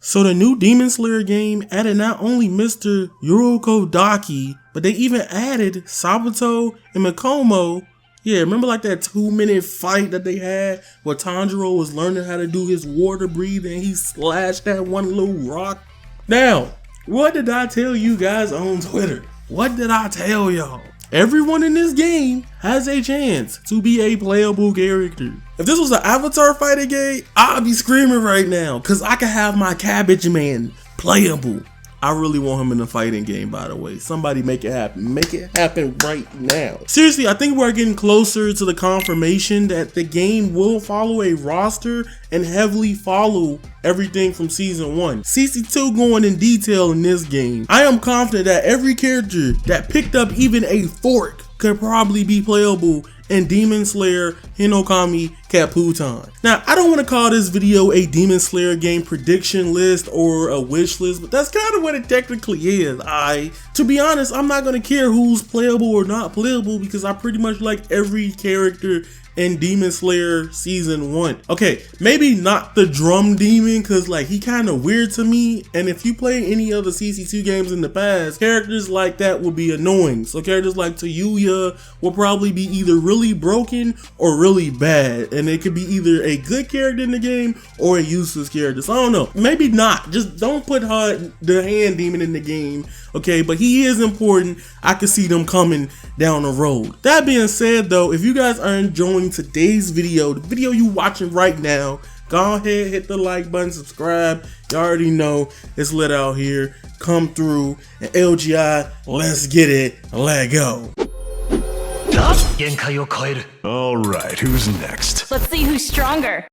So the new Demon Slayer game added not only Mr. Yorokodaki, but they even added Sabato and Mikomo. Yeah, remember like that 2-minute fight that they had where Tanjiro was learning how to do his water breathing and he slashed that one little rock? Now, what did I tell you guys on Twitter? What did I tell y'all? Everyone in this game has a chance to be a playable character. If this was an Avatar fighting game, I'd be screaming right now because I could have my Cabbage Man playable. I really want him in a fighting game, by the way. Somebody make it happen. Make it happen right now. Seriously, I think we're getting closer to the confirmation that the game will follow a roster and heavily follow everything from season 1. CC2 going in detail in this game. I am confident that every character that picked up even a fork could probably be playable in Demon Slayer Hinokami Kepputan. Now, I don't want to call this video a Demon Slayer game prediction list or a wish list, but that's kind of what it technically is. To be honest, I'm not going to care who's playable or not playable because I pretty much like every character in Demon Slayer season 1. Okay, maybe not the drum demon because like he kind of weird to me, and if you play any other CC2 games in the past, characters like that will be annoying. So characters like Tayuya will probably be either really broken or really bad, and it could be either a good character in the game or a useless character. So I don't know, maybe not. Just don't put the hand demon in the game, okay? But he is important. I can see them coming down the road. That being said though, if you guys are enjoying today's video, the video you watching right now, go ahead, hit the like button, subscribe. You already know it's lit out here. Come through and LGI, let's get it, let go. Alright, who's next? Let's see who's stronger.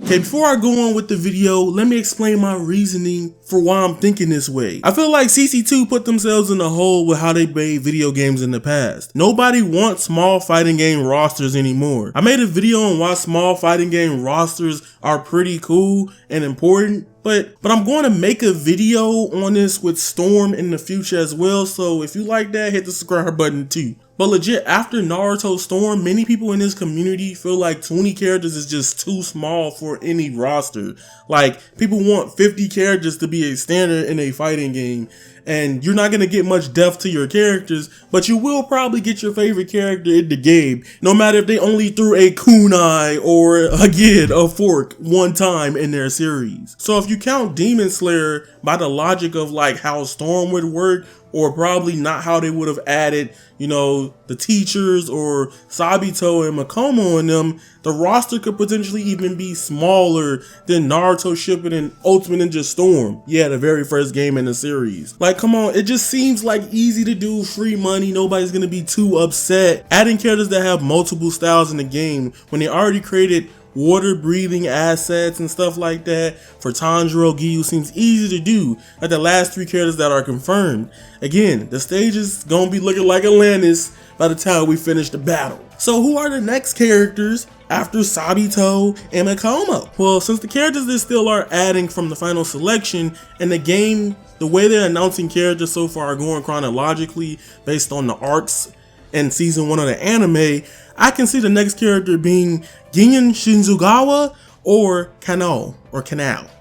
Okay, before I go on with the video, let me explain my reasoning for why I'm thinking this way. I feel like CC2 put themselves in a hole with how they made video games in the past. Nobody wants small fighting game rosters anymore. I made a video on why small fighting game rosters are pretty cool and important, but I'm going to make a video on this with Storm in the future as well, so if you like that, hit the subscribe button too. But legit, after Naruto Storm, many people in this community feel like 20 characters is just too small for any roster. Like, people want 50 characters to be a standard in a fighting game, and you're not going to get much depth to your characters, but you will probably get your favorite character in the game, no matter if they only threw a kunai or, again, a fork one time in their series. So if you count Demon Slayer by the logic of like how Storm would work, or probably not how they would have added, you know, the teachers or Sabito and Mikomo in them, the roster could potentially even be smaller than Naruto Shippuden and Ultimate Ninja Storm. Yeah, the very first game in the series. Like, come on, it just seems like easy to do, free money, nobody's gonna be too upset. Adding characters that have multiple styles in the game when they already created water breathing assets and stuff like that for Tanjiro, Giyu seems easy to do, like the last 3 characters that are confirmed. Again, the stage is gonna be looking like Atlantis by the time we finish the battle. So who are the next characters after Sabito and Mikomo? Well, since the characters they still are adding from the final selection, and the game, the way they're announcing characters so far are going chronologically based on the arcs in season 1 of the anime, I can see the next character being Ginyan Shinzugawa or Kanao,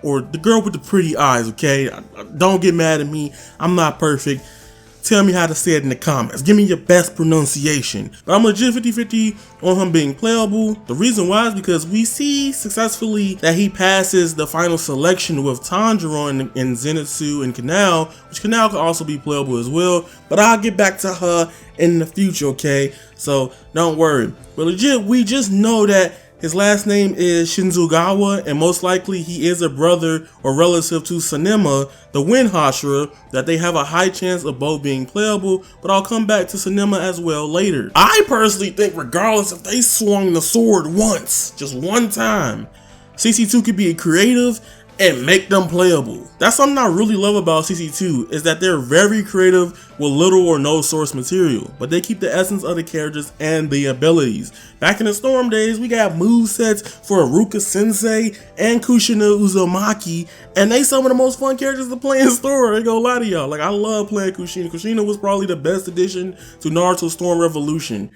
or the girl with the pretty eyes, okay? Don't get mad at me, I'm not perfect. Tell me how to say it in the comments. Give me your best pronunciation. But I'm legit 50-50 on him being playable. The reason why is because we see successfully that he passes the final selection with Tanjiro and Zenitsu and Kanao, which Kanao could also be playable as well. But I'll get back to her in the future, okay? So don't worry. But legit, we just know that his last name is Shinzugawa, and most likely he is a brother or relative to Sanema, the Wind Hoshura, that they have a high chance of both being playable, but I'll come back to Sanema as well later. I personally think regardless if they swung the sword once, just one time, CC2 could be creative and make them playable. That's something I really love about CC2, is that they're very creative with little or no source material, but they keep the essence of the characters and the abilities. Back in the Storm days, we got movesets for Iruka Sensei and Kushina Uzumaki, and they some of the most fun characters to play in Storm. I ain't gonna lie to y'all, like I love playing Kushina. Kushina was probably the best addition to Naruto Storm Revolution.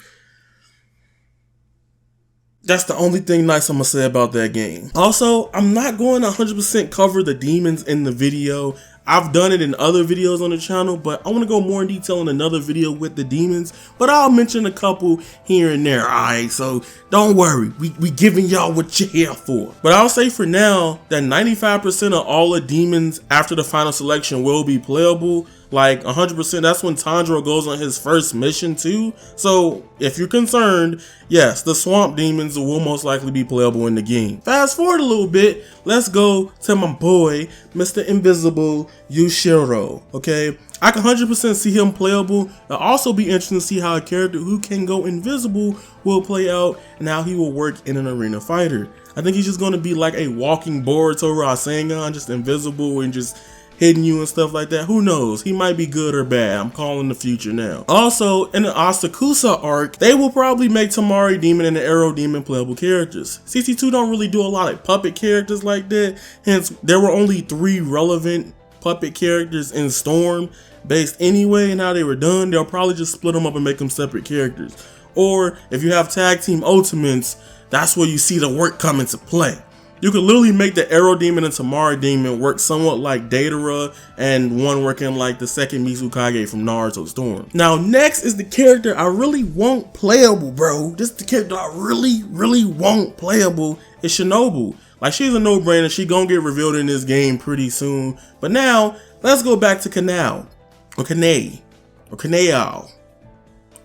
That's the only thing nice I'm gonna say about that game. Also, I'm not going to 100% cover the demons in the video. I've done it in other videos on the channel, but I want to go more in detail in another video with the demons, but I'll mention a couple here and there. Alright, so don't worry, we giving y'all what you're here for. But I'll say for now that 95% of all the demons after the final selection will be playable. Like 100%, that's when Tanjiro goes on his first mission too. So if you're concerned, yes, the swamp demons will most likely be playable in the game. Fast forward a little bit, let's go to my boy, Mr. Invisible Yushiro, okay? I can 100% see him playable. It'll also be interesting to see how a character who can go invisible will play out and how he will work in an arena fighter. I think he's just going to be like a walking Boruto Rasengan, just invisible and just hitting you and stuff like that. Who knows? He might be good or bad. I'm calling the future now. Also, in the Asakusa arc, they will probably make Tamari Demon and the Arrow Demon playable characters. CC2 don't really do a lot of puppet characters like that. Hence, there were only 3 relevant puppet characters in Storm based anyway, and how they were done, they'll probably just split them up and make them separate characters. Or if you have tag team ultimates, that's where you see the work come into play. You could literally make the Arrow Demon and Tamari Demon work somewhat like Datara, and one working like the second Mizukage from Naruto Storm. Now next is the character I really want playable, bro. This is the character I really want playable is Shinobu. Like, she's a no-brainer. She gonna get revealed in this game pretty soon. But now, let's go back to Kanao. Or Kanei. Or Kanao.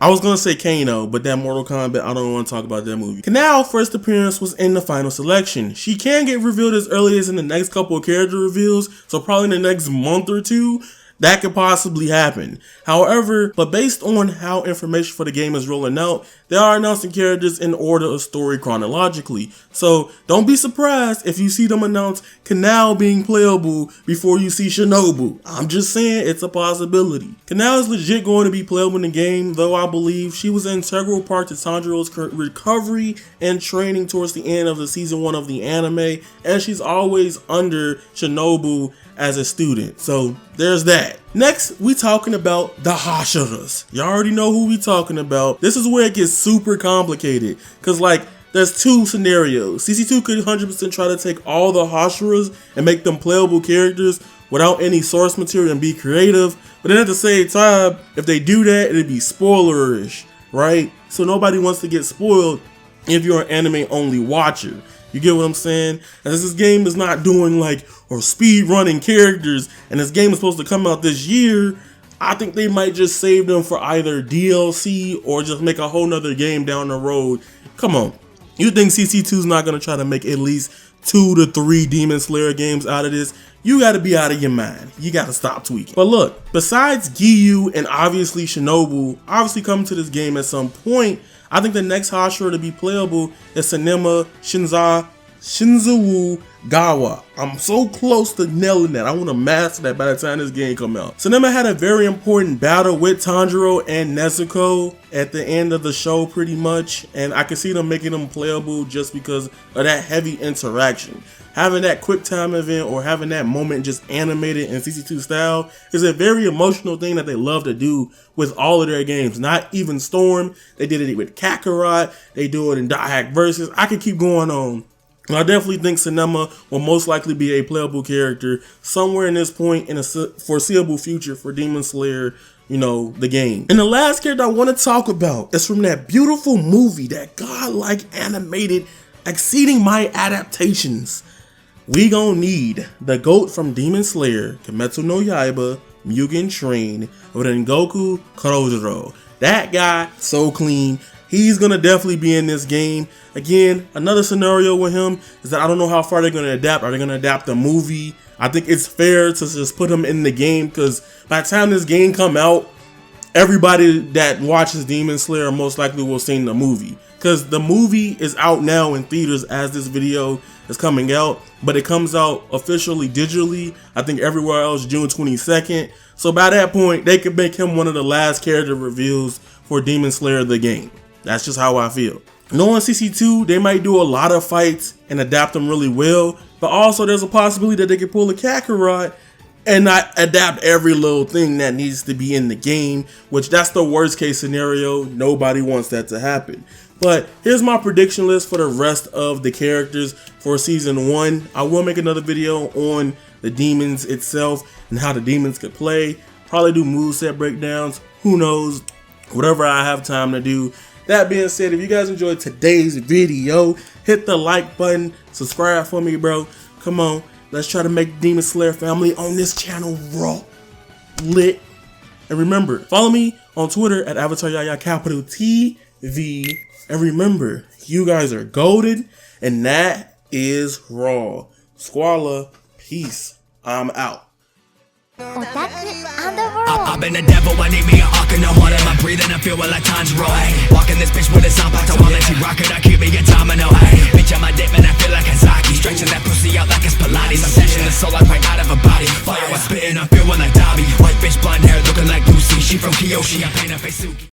I was gonna say Kano, but that Mortal Kombat, I don't want to talk about that movie. Kanao first appearance was in the final selection. She can get revealed as early as in the next couple of character reveals, so probably in the next month or two, that could possibly happen. However, but based on how information for the game is rolling out, they are announcing characters in order of story chronologically. So don't be surprised if you see them announce Kanao being playable before you see Shinobu. I'm just saying it's a possibility. Kanao is legit going to be playable in the game, though I believe she was an integral part to Tanjiro's recovery and training towards the end of the season 1 of the anime, and she's always under Shinobu as a student. So there's that. Next, we talking about the hoshuras. You already know who we talking about. This is where it gets super complicated, because like there's 2 scenarios. CC2 could 100% try to take all the hoshuras and make them playable characters without any source material and be creative, but then at the same time, if they do that, it'd be spoilerish, right? So nobody wants to get spoiled if you're an anime only watcher. You get what I'm saying? And since this game is not doing like or speed running characters, and this game is supposed to come out this year, I think they might just save them for either DLC or just make a whole nother game down the road. Come on, you think CC2 is not gonna try to make at least 2 to 3 Demon Slayer games out of this? You gotta be out of your mind. You gotta stop tweaking. But look, besides Giyu and obviously Shinobu obviously coming to this game at some point, I think the next Hashira to be playable is Sanema Shinzawu Gawa. I'm so close to nailing that. I want to master that by the time this game come out. Sanema had a very important battle with Tanjiro and Nezuko at the end of the show pretty much, and I can see them making them playable just because of that heavy interaction. Having that quick time event or having that moment just animated in CC2 style is a very emotional thing that they love to do with all of their games. Not even Storm, they did it with Kakarot, they do it in Dot Hack Versus. I could keep going on. I definitely think Sanema will most likely be a playable character somewhere in this point in a foreseeable future for Demon Slayer, you know, the game. And the last character I want to talk about is from that beautiful movie, that godlike animated, exceeding my adaptations. We gonna need the GOAT from Demon Slayer, Kimetsu no Yaiba, Mugen Train, Rengoku Kurojiro. That guy, so clean. He's gonna definitely be in this game. Again, another scenario with him is that I don't know how far they're gonna adapt. Are they gonna adapt the movie? I think it's fair to just put him in the game, because by the time this game come out, everybody that watches Demon Slayer most likely will see the movie, because the movie is out now in theaters as this video is coming out, but it comes out officially digitally, I think everywhere else, June 22nd. So by that point, they could make him one of the last character reveals for Demon Slayer the game. That's just how I feel. Knowing CC2, they might do a lot of fights and adapt them really well, but also there's a possibility that they could pull a Kakarot and not adapt every little thing that needs to be in the game, which that's the worst case scenario. Nobody wants that to happen. But here's my prediction list for the rest of the characters for season 1. I will make another video on the demons itself and how the demons could play. Probably do moveset breakdowns. Who knows? Whatever I have time to do. That being said, if you guys enjoyed today's video, hit the like button, subscribe for me, bro. Come on, let's try to make Demon Slayer family on this channel raw, lit. And remember, follow me on Twitter at avataryayaTV. And remember, you guys are golden, and that is raw. Squala, peace. I'm out. I've been the devil, I need me an arc in the heart. Am I breathing? I feel like time's right. Walking this bitch with a sound pack, while she rockin', I keep me a domino. Bitch, on my dick, man, I feel like Kazaki. Stretching that pussy out like it's Pilates. I'm snatching the soul like right out of a body. Fire, I spittin', I feel like Dobby. White bitch, blonde hair, looking like Lucy. She from Kyoshi, I paint her face Suki.